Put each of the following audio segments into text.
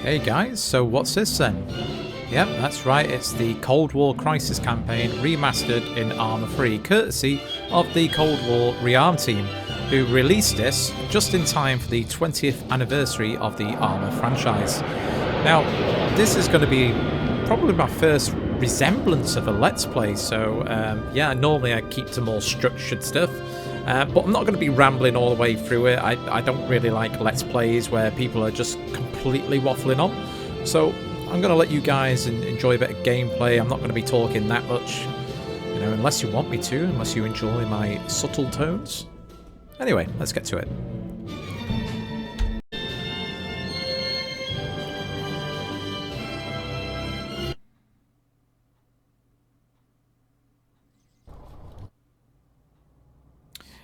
Hey guys, so what's this then? Yep, that's right, it's the Cold War Crisis campaign remastered in ArmA 3, courtesy of the Cold War Rearmed team, who released this just in time for the 20th anniversary of the ArmA franchise. Now, this is going to be probably my first resemblance of a Let's Play, so yeah, normally I keep to more structured stuff. But I'm not going to be rambling all the way through it. I don't really like Let's Plays where people are just completely waffling on. So I'm going to let you guys enjoy a bit of gameplay. I'm not going to be talking that much, you know, unless you want me to, unless you enjoy my subtle tones. Anyway, let's get to it.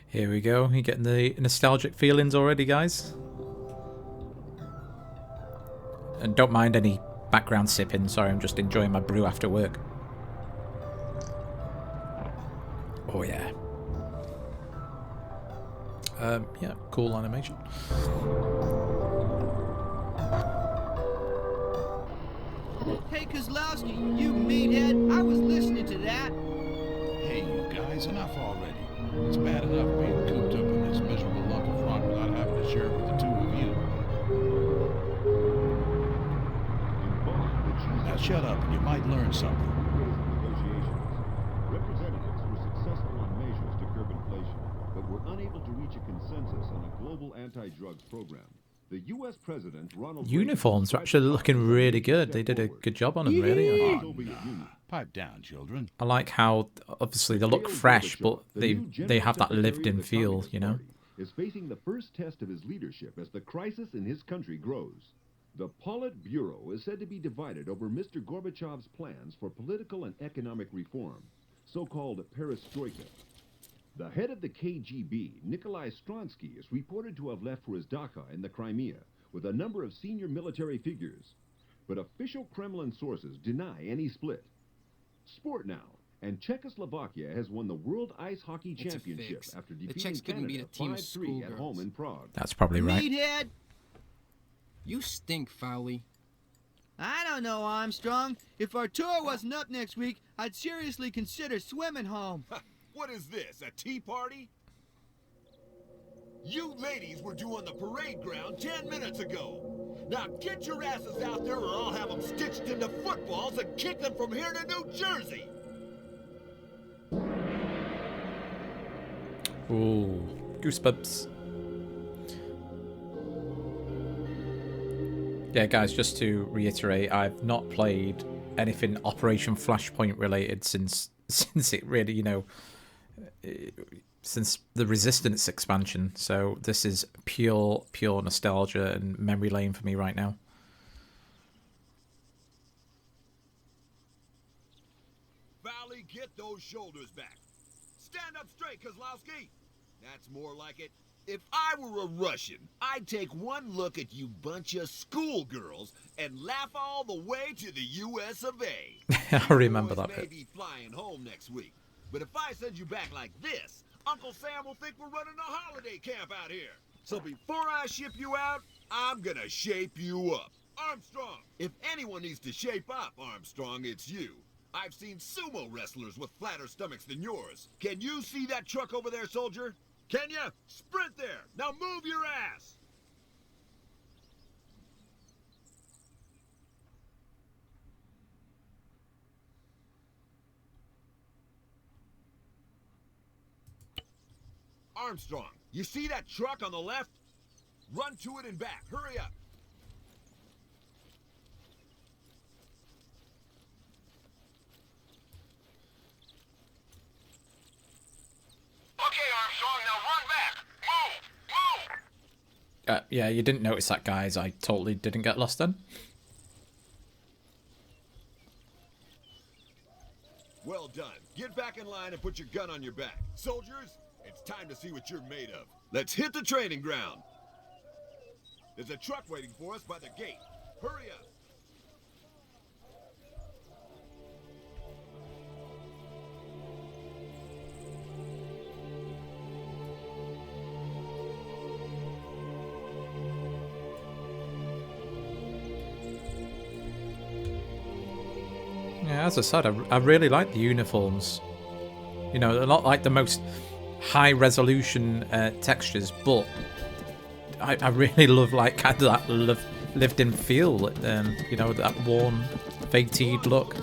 Here we go. You getting the nostalgic feelings already, guys? And don't mind any background sipping. Sorry, I'm just enjoying my brew after work. Oh yeah. Yeah, cool animation. Hey, Kozlowski, you meathead. I was listening to that. Hey, you guys, enough already. It's bad enough being cooped up in this miserable lump of rock without having to share it with the two of you. Now shut up and you might learn something. Representatives were successful on measures to curb inflation, but were unable to reach a consensus on a global anti-drugs program. The U.S. President Ronald Uniforms are actually looking really good. They did a good job on them, really. Oh, nah. Pipe down, children. I like how, obviously, they look fresh, but they have that lived-in feel, you know? Is facing the first test of his leadership as the crisis in his country grows. The Politburo is said to be divided over Mr. Gorbachev's plans for political and economic reform, so-called perestroika. The head of the KGB, Nikolai Stronsky, is reported to have left for his dacha in the Crimea with a number of senior military figures. But official Kremlin sources deny any split. Sport now, and Czechoslovakia has won the World Ice Hockey Championship after defeating Canada 5-3 at home in Prague. That's probably right. Meathead. You stink, Fowley. I don't know, Armstrong. If our tour wasn't up next week, I'd seriously consider swimming home. What is this, a tea party? You ladies were due on the parade ground 10 minutes ago. Now get your asses out there or I'll have them stitched into footballs and kick them from here to New Jersey. Ooh, goosebumps. Yeah, guys, just to reiterate, I've not played anything Operation Flashpoint related since it really, you know, since the Resistance expansion. So this is pure nostalgia and memory lane for me right now. Valley, get those shoulders back. Stand up straight, Kozlowski. That's more like it. If I were a Russian, I'd take one look at you bunch of schoolgirls and laugh all the way to the US of A. I remember that may bit. be flying home next week, but if I send you back like this, Uncle Sam will think we're running a holiday camp out here. So before I ship you out, I'm gonna shape you up. Armstrong, if anyone needs to shape up, Armstrong, it's you. I've seen sumo wrestlers with flatter stomachs than yours. Can you see that truck over there, soldier? Can ya? Sprint there! Now move your ass! Armstrong, you see that truck on the left? Run to it and back. Hurry up. Okay, Armstrong, now run back. Move! Move! Yeah, you didn't notice that, guys. I totally didn't get lost then. Well done. Get back in line and put your gun on your back. Soldiers, it's time to see what you're made of. Let's hit the training ground. There's a truck waiting for us by the gate. Hurry up. Yeah, as I said, I really like the uniforms. You know, they're not like the most high resolution textures, but I really love like kind of that lived in feel. You know, that worn, fatigued look.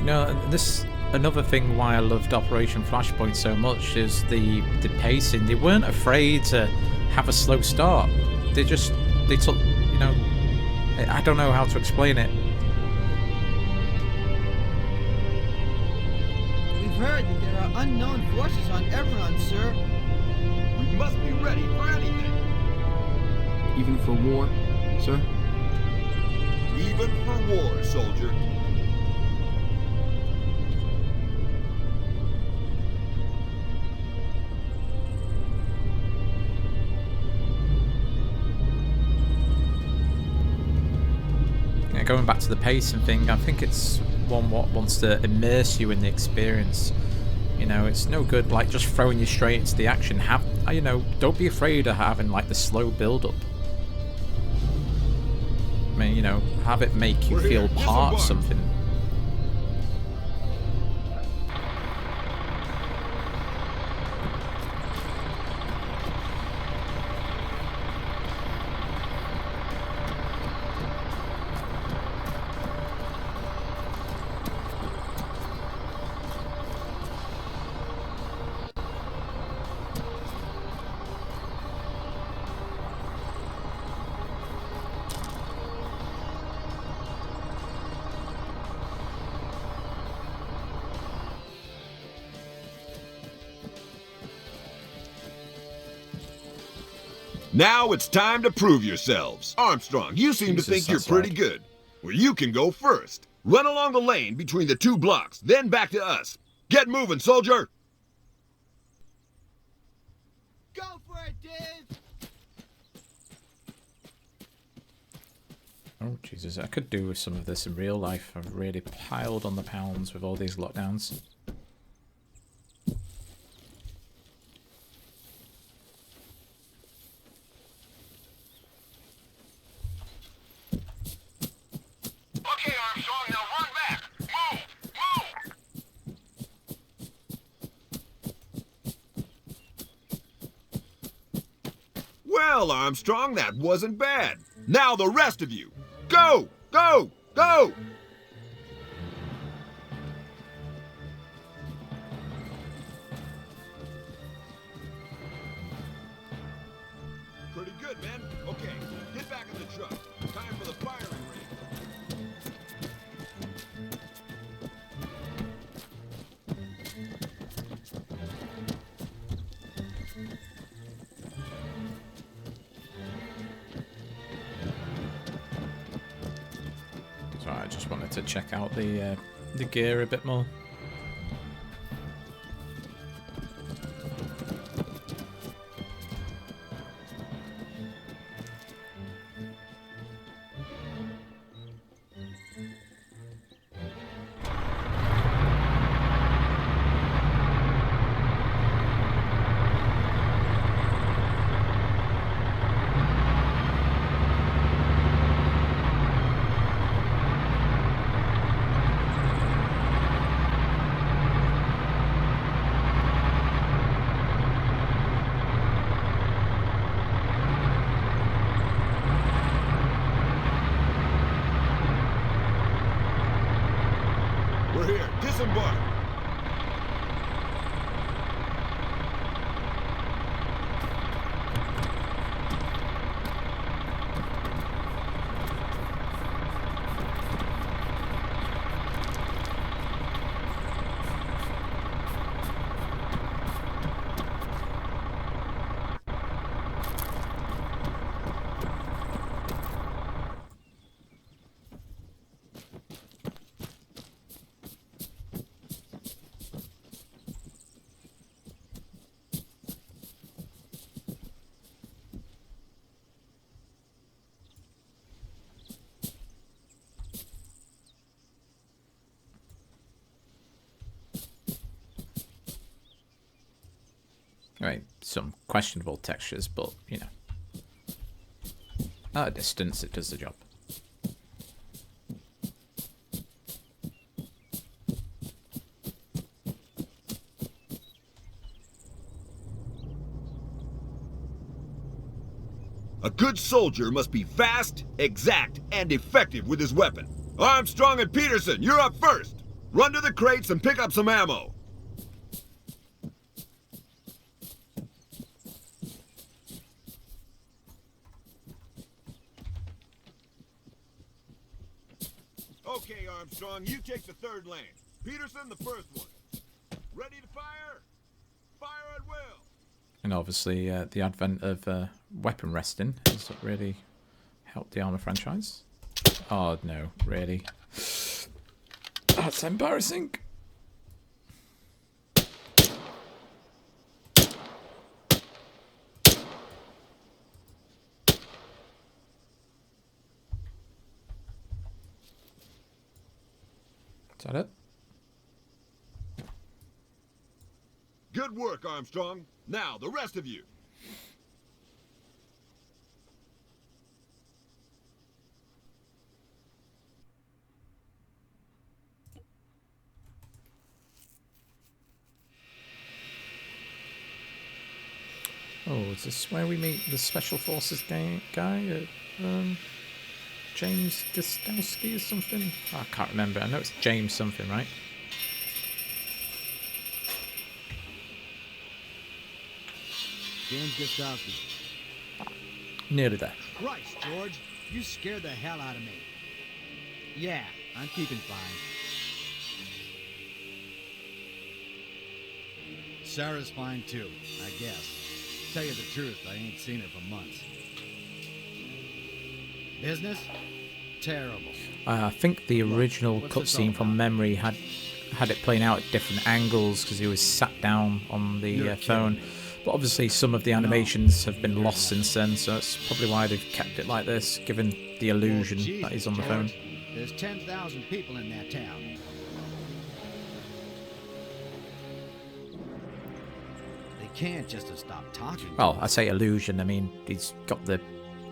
No, this another thing why I loved Operation Flashpoint so much is the pacing. They weren't afraid to have a slow start. They took, you know, I don't know how to explain it. We've heard that there are unknown forces on Everon, sir. We must be ready for anything. Even for war, sir? Even for war, soldier. Going back to the pacing thing, I think it's one what wants to immerse you in the experience. You know, it's no good like just throwing you straight into the action. Have, you know, don't be afraid of having like the slow build up. I mean, you know, have it make you feel part of something. Now it's time to prove yourselves. Armstrong, you seem to think you're pretty good. Well, you can go first. Run along the lane between the 2 blocks, then back to us. Get moving, soldier! Go for it, Dave! Oh, Jesus, I could do with some of this in real life. I've really piled on the pounds with all these lockdowns. Okay, Armstrong, now run back. Move! Well, Armstrong, that wasn't bad. Now the rest of you, go! Go! Go! Pretty good, man. Okay, get back in the truck. Time for the firing range. So I just wanted to check out the gear a bit more. here. Disembark. Right, some questionable textures, but, you know. At a distance, it does the job. A good soldier must be fast, exact, and effective with his weapon. Armstrong and Peterson, you're up first. Run to the crates and pick up some ammo. Okay, Armstrong, you take the third lane. Peterson, the first one. Ready to fire? Fire at will. And obviously, the advent of weapon resting has really helped the ArmA franchise. Oh, no, really. That's embarrassing. Is that it? Good work, Armstrong. Now, the rest of you. Oh, is this where we meet the Special Forces guy? James Gostowski or something? Oh, I can't remember. I know it's James something, right? James Gostowski. Nearly there. Christ, George, you scared the hell out of me. Yeah, I'm keeping fine. Sarah's fine too, I guess. Tell you the truth, I ain't seen her for months. Business? Terrible. I think the original what's this all cutscene from about? memory had it playing out at different angles because he was sat down on the You're phone. kidding me. But obviously some of the animations have been lost since then, so that's probably why they've kept it like this, given the illusion Well, that he's on the Jesus, phone. George, there's 10,000 people in that town. They can't just have stopped talking. Well, I say illusion, I mean, he's got the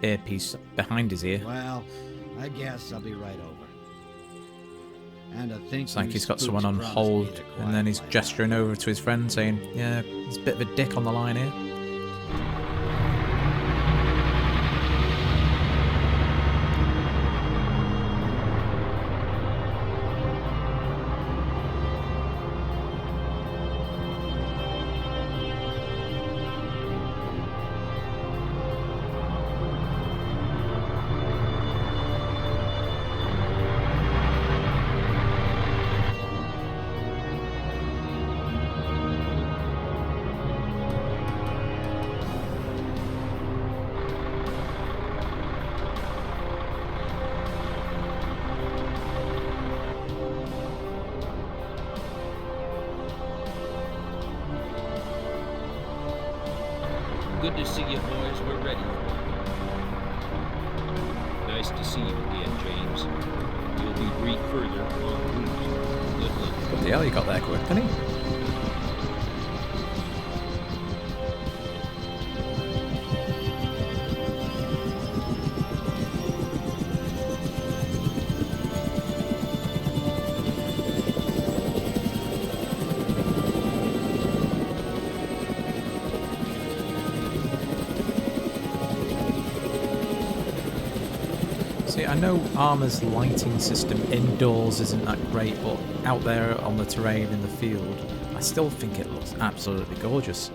earpiece behind his ear. Well, I guess I'll be right over. And I think It's like you he's got spooks someone on promised me hold, to and then he's quiet my gesturing over to his friend saying, yeah, there's a bit of a dick on the line here. Good to see you, boys. We're ready. Nice to see you again, James. We'll be brief further on route. Good luck. What the hell you got there quick, didn't he? See, I know ArmA's lighting system indoors isn't that great, but out there on the terrain in the field, I still think it looks absolutely gorgeous.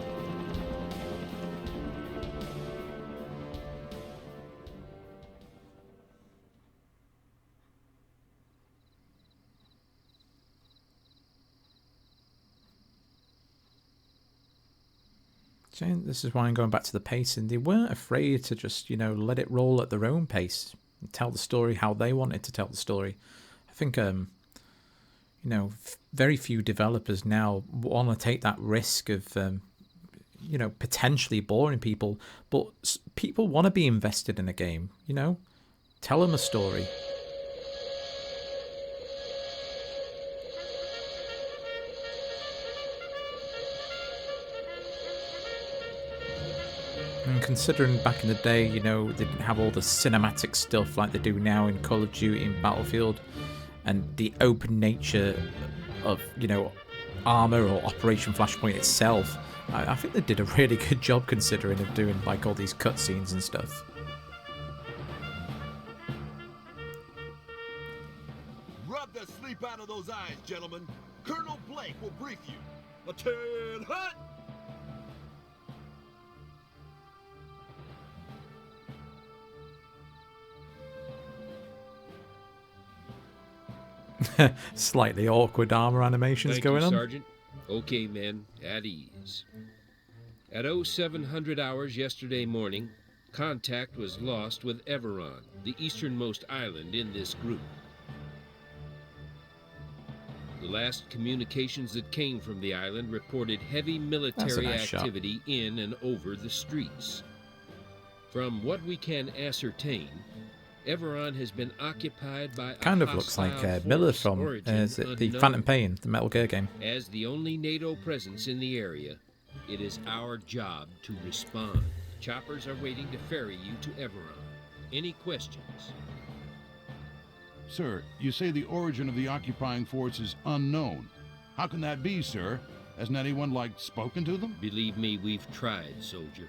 This is why I'm going back to the pacing. They weren't afraid to just, you know, let it roll at their own pace and tell the story how they wanted to tell the story. I think, you know, very few developers now want to take that risk of, you know, potentially boring people. But people want to be invested in a game, you know. Tell them a story. And considering back in the day, you know, they didn't have all the cinematic stuff like they do now in Call of Duty and Battlefield, and the open nature of, you know, ArmA or Operation Flashpoint itself, I think they did a really good job considering of doing like all these cutscenes and stuff. Rub the sleep out of those eyes, gentlemen. Colonel Blake will brief you. Attend hut! Slightly awkward armor animations Thank going you, on. Sergeant. Okay, men, at ease. At 0700 hours yesterday morning, contact was lost with Everon, the easternmost island in this group. The last communications that came from the island reported heavy military nice activity in and over the streets. From what we can ascertain, Everon has been occupied by Kind a of looks like hostile Miller force, from origin is it the unknown. Phantom Pain, the Metal Gear game. As the only NATO presence in the area, it is our job to respond. Choppers are waiting to ferry you to Everon. Any questions? Sir, you say the origin of the occupying force is unknown. How can that be, sir? Hasn't anyone, spoken to them? Believe me, we've tried, soldier.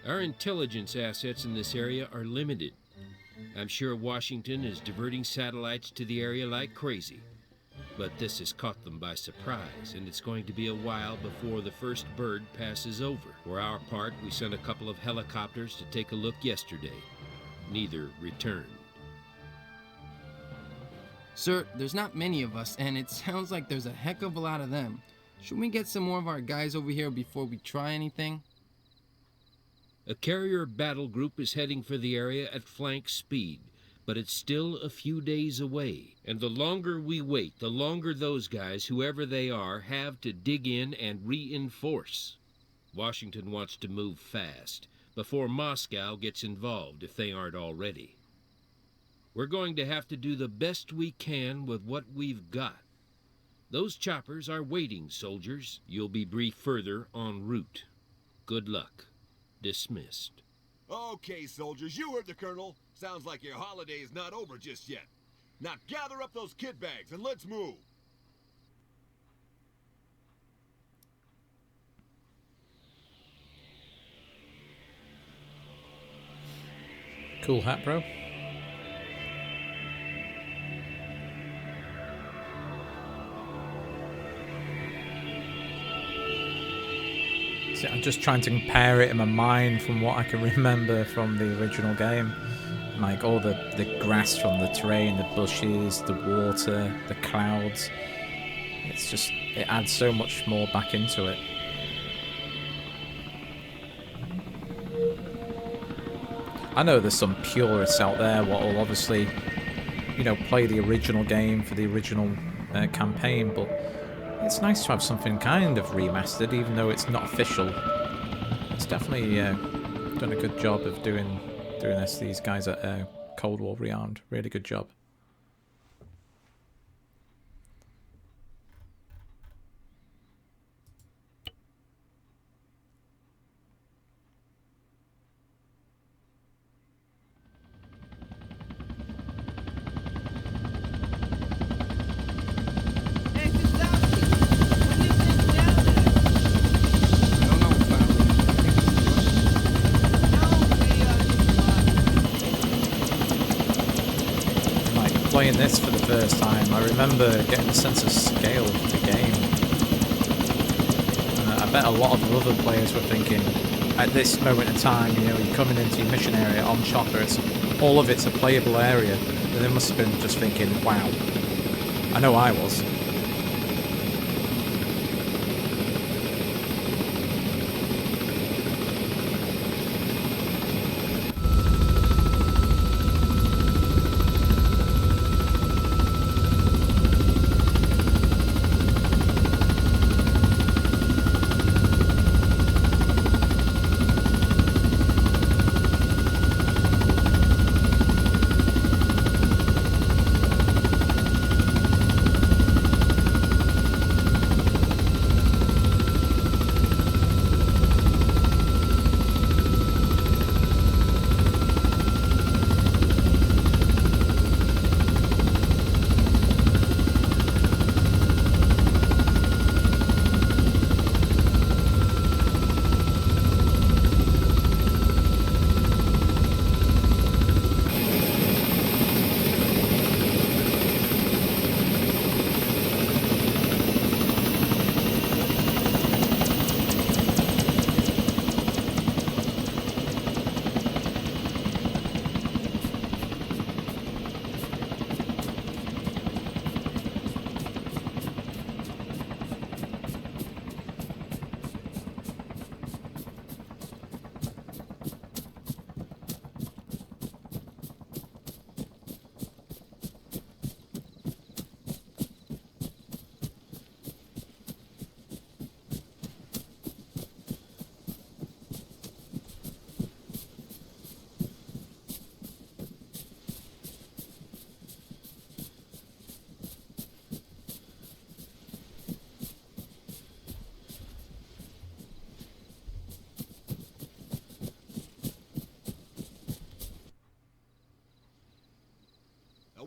Our intelligence assets in this area are limited. I'm sure Washington is diverting satellites to the area like crazy. But this has caught them by surprise, and it's going to be a while before the first bird passes over. For our part, we sent a couple of helicopters to take a look yesterday. Neither returned. Sir, there's not many of us, and it sounds like there's a heck of a lot of them. Should we get some more of our guys over here before we try anything? A carrier battle group is heading for the area at flank speed, but it's still a few days away. And the longer we wait, the longer those guys, whoever they are, have to dig in and reinforce. Washington wants to move fast, before Moscow gets involved if they aren't already. We're going to have to do the best we can with what we've got. Those choppers are waiting, soldiers. You'll be briefed further en route. Good luck. Dismissed. Okay, soldiers, you heard the colonel. Sounds like your holiday is not over just yet. Now gather up those kit bags and let's move. Cool hat, bro. See, I'm just trying to compare it in my mind from what I can remember from the original game. Like all the grass from the terrain, the bushes, the water, the clouds. It's just, it adds so much more back into it. I know there's some purists out there what will obviously, you know, play the original game for the original campaign, but it's nice to have something kind of remastered, even though it's not official. It's definitely done a good job of doing this. These guys at Cold War Rearmed, really good job. Hey, just stop me. What do you think down there? I don't know what's happening. No, playing this for the first time, I remember getting a sense of scale of the game. I bet a lot of other players were thinking, at this moment in time, you know, you're coming into your mission area on Chopper, all of it's a playable area, and they must have been just thinking, wow. I know I was.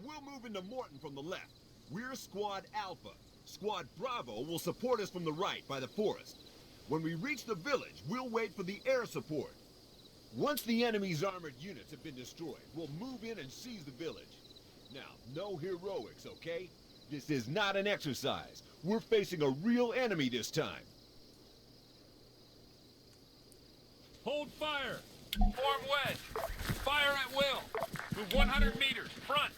We'll move into Morton from the left. We're Squad Alpha. Squad Bravo will support us from the right by the forest. When we reach the village, we'll wait for the air support. Once the enemy's armored units have been destroyed, we'll move in and seize the village. Now, no heroics, okay? This is not an exercise. We're facing a real enemy this time. Hold fire! Form wedge! Fire at will! Move 100 meters, front!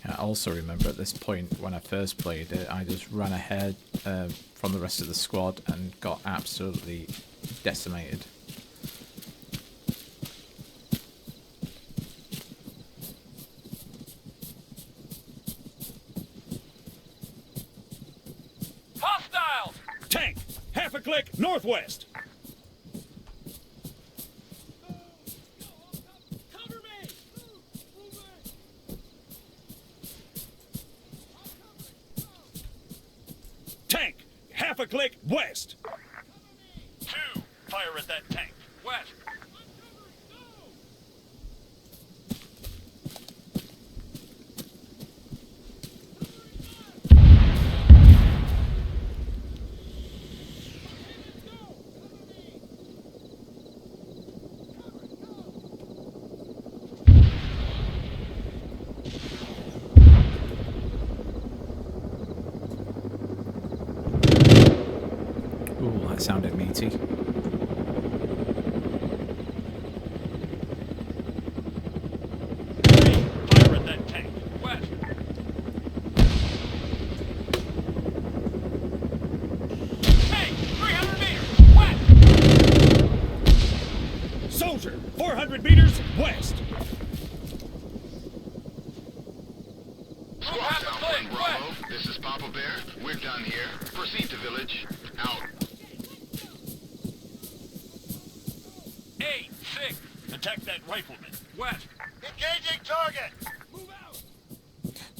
I also remember at this point when I first played it, I just ran ahead from the rest of the squad and got absolutely decimated. Hostiles! Tank! Half a click northwest! Tank! Half a click west! 2! Fire at that tank. West! Ooh, that sounded meaty. Fire at that tank. West! Hey! 300 meters! West! Soldier! 400 meters west! Move half a click, Bravo, west! this is Papa Bear. We're done here. Proceed to village. Out. 8, 6! Attack that rifleman. West! Engaging target!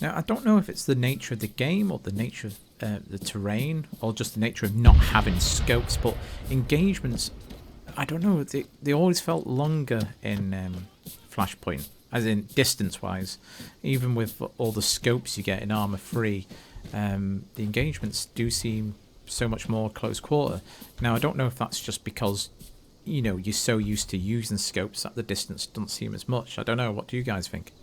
Now, I don't know if it's the nature of the game or the nature of the terrain or just the nature of not having scopes, but engagements, I don't know, they always felt longer in Flashpoint, as in distance-wise. Even with all the scopes you get in ArmA 3, the engagements do seem so much more close quarter. Now, I don't know if that's just because, you know, you're so used to using scopes that the distance doesn't seem as much. I don't know. What do you guys think?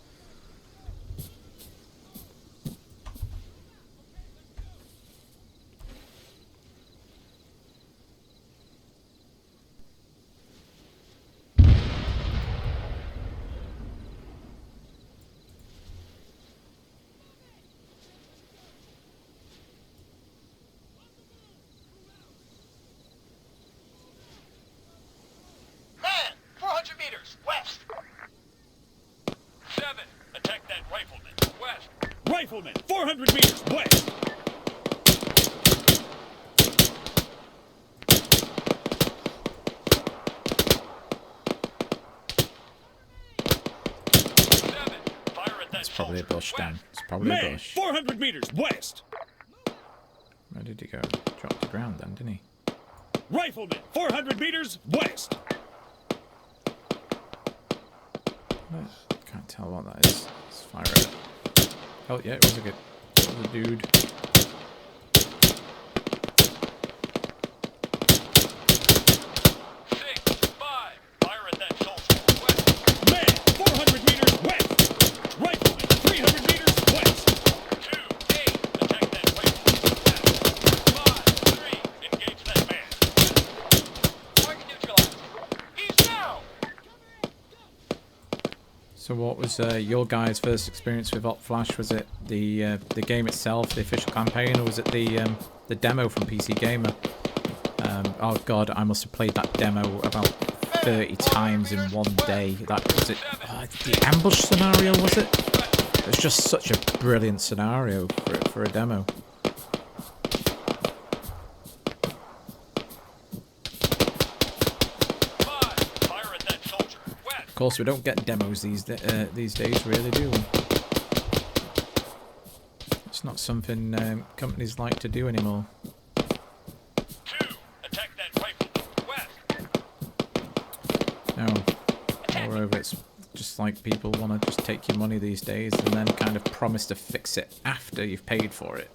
Rifleman, 400 meters west. It's probably a bush, Dan. It's probably a Man, bush. 400 meters west. Where did he go? Dropped to the ground then, didn't he? Rifleman, 400 meters west. Can't tell what that is. Let's fire it. Oh yeah, it was a dude. Man, 400 meters west. Rifleman, 300 meters west. 2-8, attack that rifle. 5-3, engage that man. Target neutralized. He's down. So what was your guys' first experience with opflash? Was it the game itself, the official campaign, or was it the demo from PC Gamer? Oh god, I must have played that demo about 30 times in one day. That was it. The ambush scenario, was it? It was just such a brilliant scenario for a demo. Of course, we don't get demos these days, really, do we? It's not something companies like to do anymore. 2, attack that rifle. West. No. Moreover, it's just like people want to just take your money these days and then kind of promise to fix it after you've paid for it.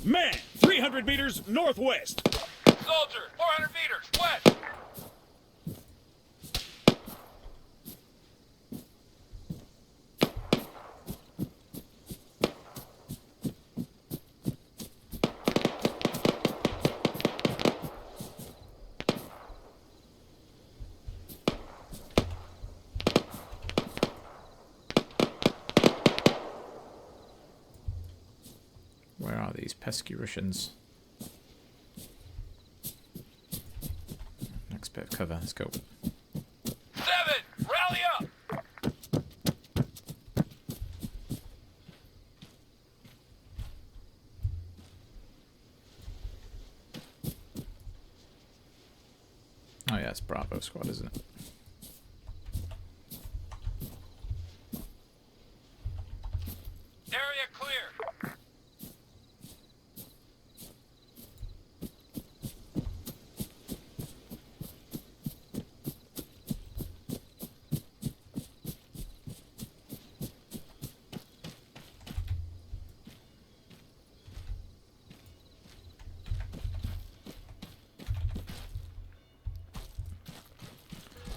Man, 300 meters northwest. Soldier, 400 meters west. Where are these pesky Russians? Next bit of cover, let's go. 7, rally up. Oh yeah, it's Bravo Squad, isn't it? Area clear.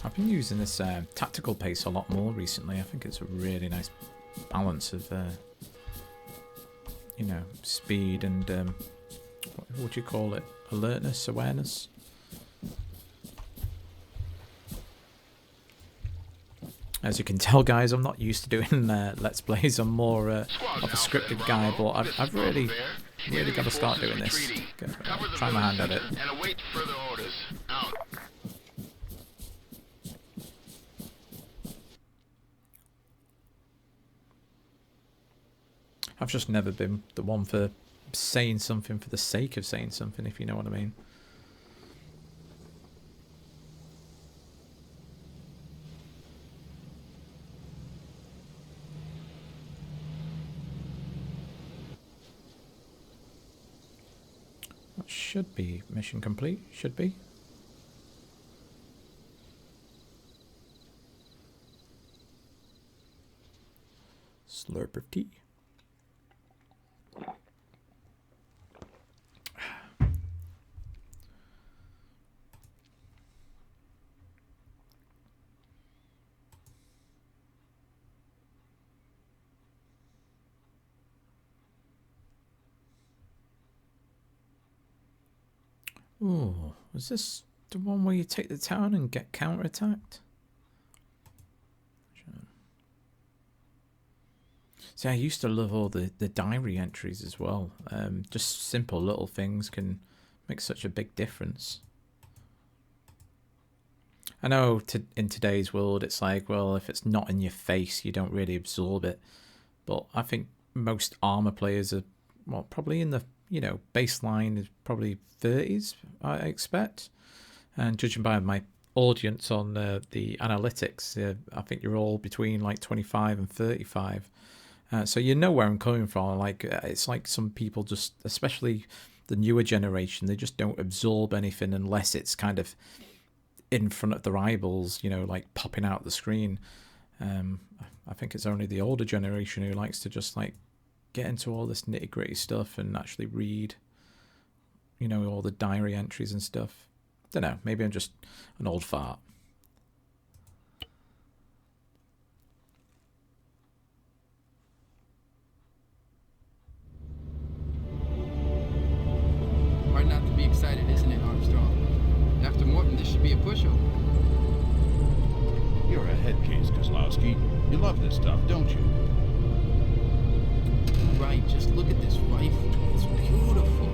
I've been using this tactical pace a lot more recently. I think it's a really nice balance of, you know, speed and, what would you call it? Alertness, awareness? As you can tell, guys, I'm not used to doing Let's Plays. I'm more of a scripted guy, but I've really got to start doing this. Try my hand at it. And await further orders. Out. I've just never been the one for saying something for the sake of saying something, if you know what I mean. That should be mission complete, should be. Slurp of tea. Oh, was this the one where you take the town and get counterattacked? See, I used to love all the diary entries as well. Just simple little things can make such a big difference. I know in today's world it's like, well, if it's not in your face, you don't really absorb it. But I think most ArmA players are, well, probably in the, you know, baseline is probably 30s, I expect. And judging by my audience on the analytics, I think you're all between like 25 and 35. So you know where I'm coming from. Like, it's like some people just, especially the newer generation, they just don't absorb anything unless it's kind of in front of their eyeballs, you know, like popping out the screen. I think it's only the older generation who likes to just like get into all this nitty gritty stuff and actually read, you know, all the diary entries and stuff. Don't know, maybe I'm just an old fart. Hard not to be excited, isn't it, Armstrong? After Morton, this should be a pushover. You're a head case, Kozlowski. You love this stuff, don't you? Right, just look at this rifle. It's beautiful.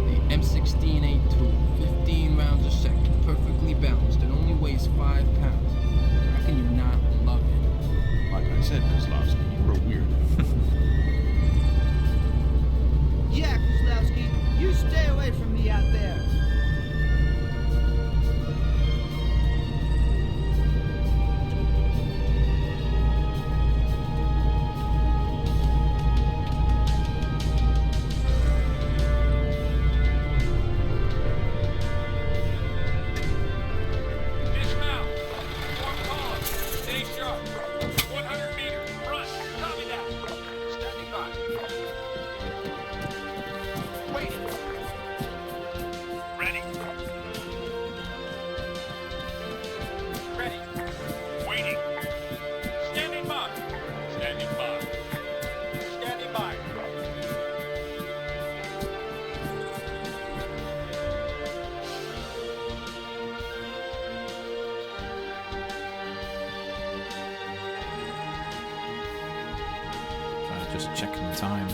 The M16A2, 15 rounds a second, perfectly balanced, and only weighs 5 pounds. How can you not love it? Like I said, Kozlowski, you're a weirdo. Yeah, Kozlowski, you stay away from me out there. Dismount. Form column. Stay sharp. 100 meters. Front. Copy that. Standing by. Waiting. Ready. Ready. Waiting. Standing by. Standing by. Standing by. Just checking the time.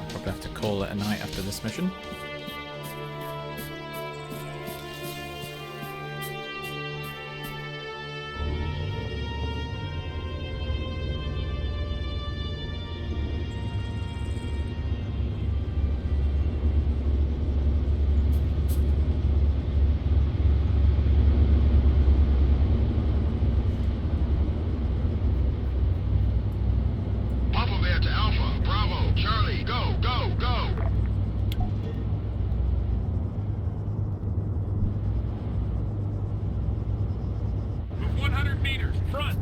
Probably have to call it a night after this mission. Papa Bear to Alpha, Bravo, Charlie, go, go, go! Move 100 meters. Front.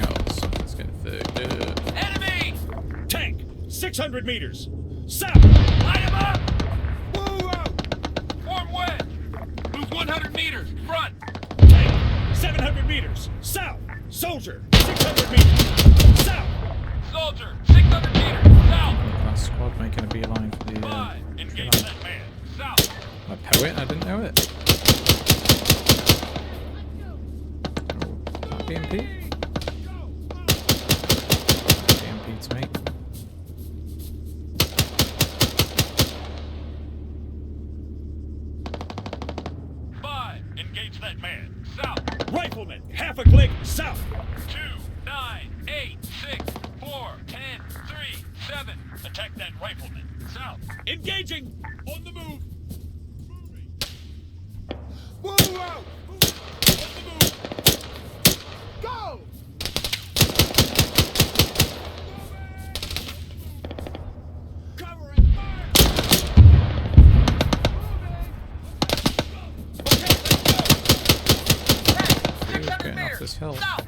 Oh, something's getting fucked up. Enemy! Tank, 600 meters. South. Light him up! Form wedge. Move 100 meters. Front. Tank, 700 meters. South. Soldier, 600 meters. South. Soldier, 600 meters. South. That squad making a beeline for the. 5. Engage that man. South. A poet? I didn't know it. Oh, that BMP? BMP to me. Engage that man. South. Rifleman, half a click. South. 2, 9, 8, 6, 4, 10, 3, 7. Attack that rifleman. South. Engaging. On the move. Moving. Whoa! On the move. Go! Cover and fire. Who's getting off this hill? South.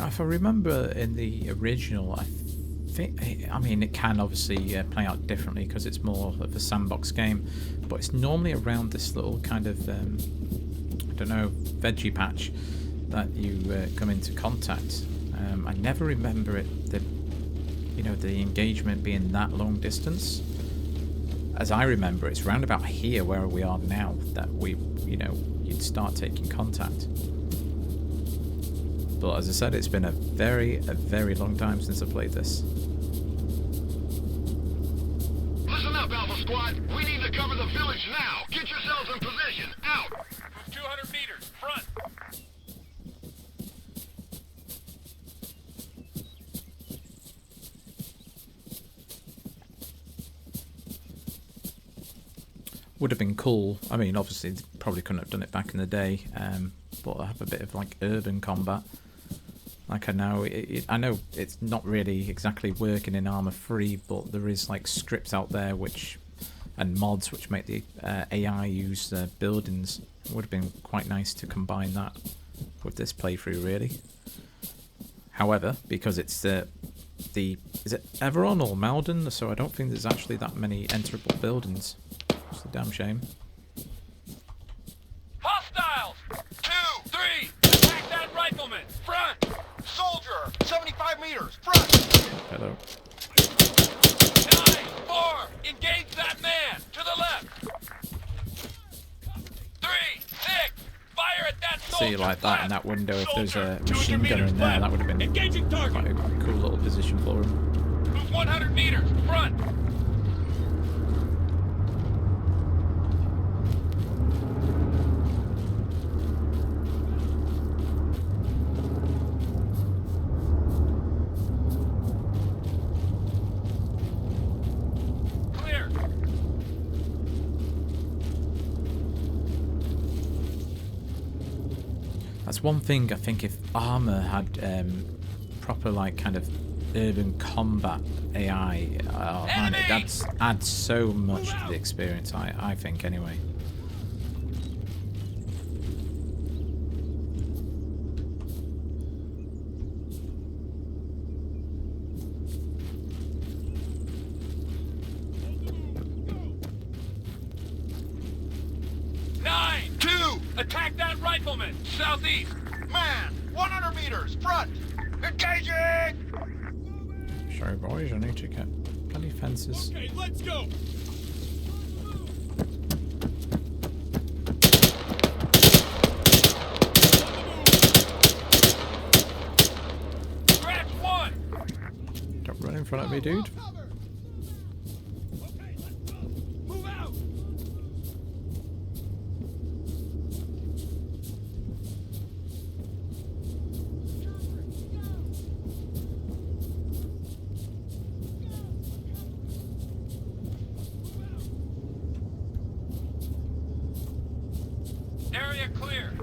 Now, if I remember in the original, I mean, it can obviously play out differently because it's more of a sandbox game, but it's normally around this little kind of, I don't know, veggie patch that you come into contact. I never remember the engagement being that long distance. As I remember, it's round about here where we are now that you'd start taking contact. But as I said, it's been a very long time since I played this. Listen up, Alpha Squad. We need to cover the village now. Get yourselves in position. Out. 200 meters, front. Would have been cool. I mean, obviously, they probably couldn't have done it back in the day, but I have a bit of like urban combat. Like I know it's not really exactly working in ArmA 3, but there is like scripts out there and mods which make the AI use buildings. It would have been quite nice to combine that with this playthrough, really. However, because it's is it Everon or Malden, so I don't think there's actually that many enterable buildings. It's a damn shame. Hostiles! 2, 3, attack that rifleman! Front! Soldier, 75 meters. Front. Hello. 9, 4, engage that man! To the left! 3, 6, fire at that soldier! See, like that in that window, if there's a machine gunner in there, that would have been Engaging target. quite a cool little position for him. Move 100 meters, front! That's one thing I think if ArmA had proper like kind of urban combat AI, oh man, it adds so much to the experience, I think anyway. Attack that rifleman! Southeast! Man, 100 meters. Front. Engaging! Sorry boys, I need to get bloody fences. Okay, let's go! Scratch one! Don't run in front of me, dude. Area clear.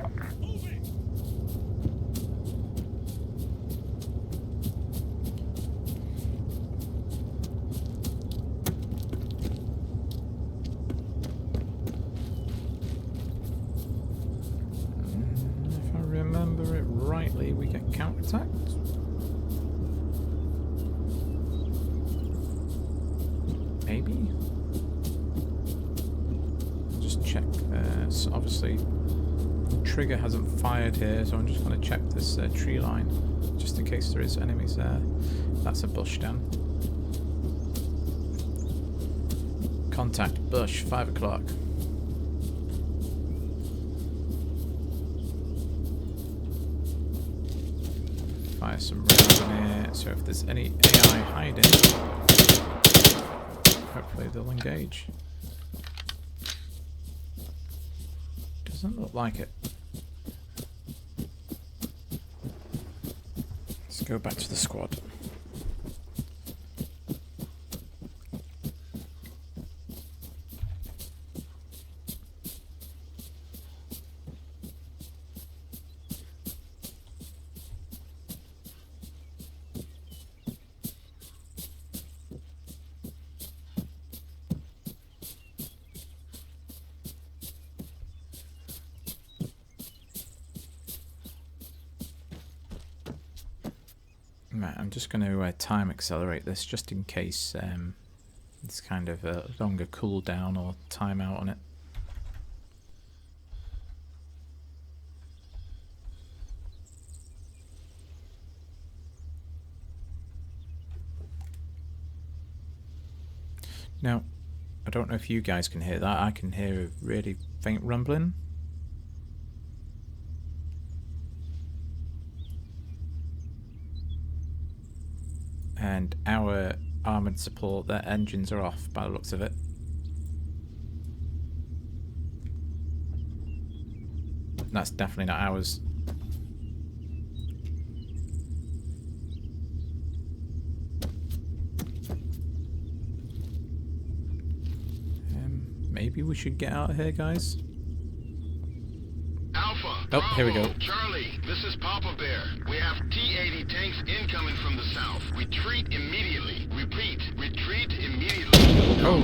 If I remember it rightly, we get counterattacked. Maybe? Just check. So obviously, trigger hasn't fired here, so I'm just going to check this tree line, just in case there is enemies there. That's a bush down. Contact bush, 5 o'clock. Fire some rounds in here, so if there's any AI hiding, hopefully they'll engage. Doesn't look like it. Let's go back to the squad. Right, I'm just going to time accelerate this just in case it's kind of a longer cooldown or timeout on it. Now, I don't know if you guys can hear that. I can hear a really faint rumbling. And our armoured support, their engines are off by the looks of it. That's definitely not ours. Maybe we should get out of here, guys. Alpha, Oh, Bravo, here we go. Charlie, this is Papa Bear. We have T-80 tanks incoming from the south. Retreat immediately. Repeat, retreat immediately. Oh,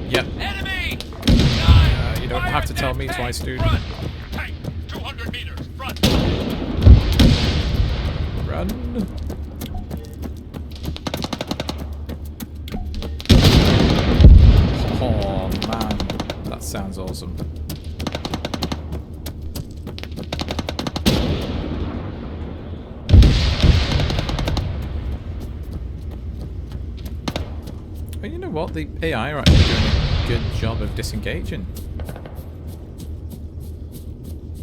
yep. Enemy! You don't have to tell me twice, dude. Front. Tank, 200 meters. Front. Run. Oh man, that sounds awesome. But you know what? The AI are actually doing a good job of disengaging.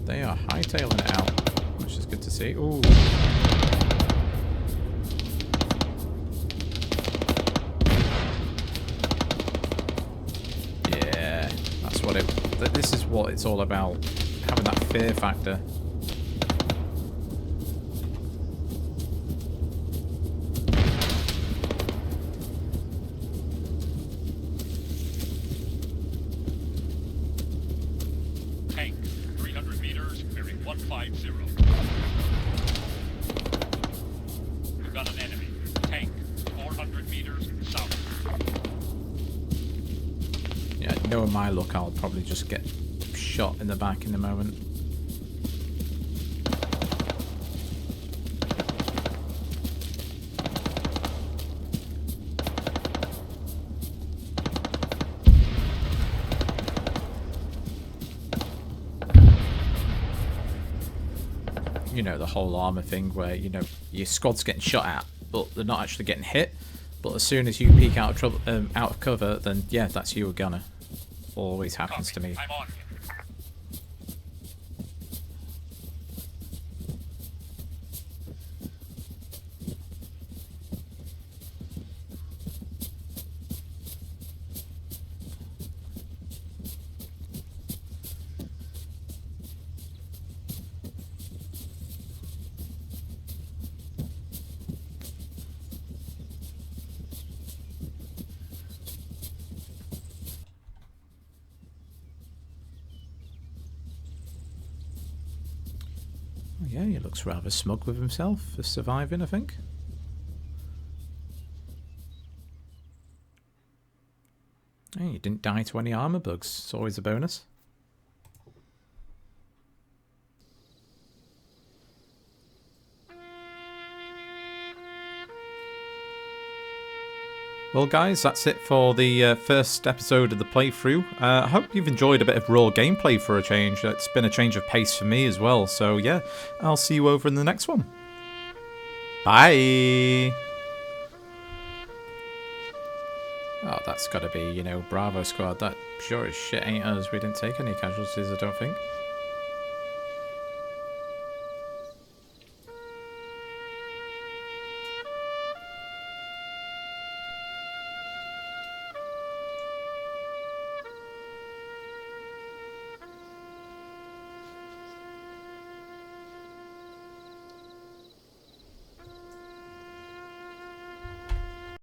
They are hightailing it out, which is good to see. Ooh. Yeah, that's what it. This is what it's all about. Having that fear factor. Tank, 300 meters, bearing 150. We've got an enemy. Tank, 400 meters, south. Yeah, knowing my luck, I'll probably just get shot in the back in a moment. You know, the whole armor thing where, you know, your squad's getting shot at, but they're not actually getting hit. But as soon as you peek out of trouble, out of cover, then yeah, that's you a gunner. Always happens to me. I'm on. Oh, yeah, he looks rather smug with himself for surviving, I think. Hey, you didn't die to any armor bugs. It's always a bonus. Well guys, that's it for the first episode of the playthrough. I hope you've enjoyed a bit of raw gameplay for a change. It's been a change of pace for me as well, so yeah, I'll see you over in the next one. Bye! Oh, that's gotta be, you know, Bravo Squad. That sure as shit ain't us. We didn't take any casualties, I don't think.